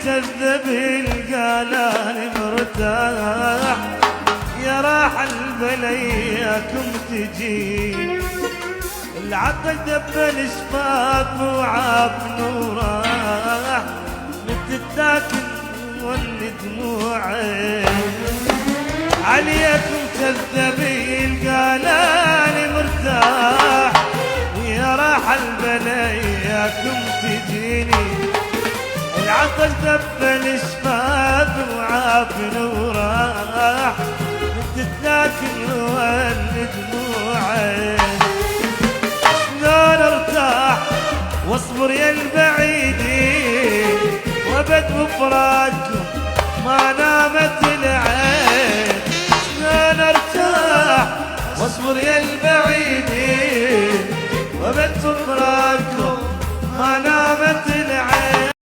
مكذب القلال مرتاح، يا راح البلياكم تجي العقل دبل شفاف وعاب نوراح، متتاكل ولي دموعي عليكم كذبي القلال مرتاح، يا راح البلياكم تجيني العقل دبل شفاف وعاب نوراح، متتاكل ولي دموعي شلون ارتاح واصبر يا البعيدين وابد بفراق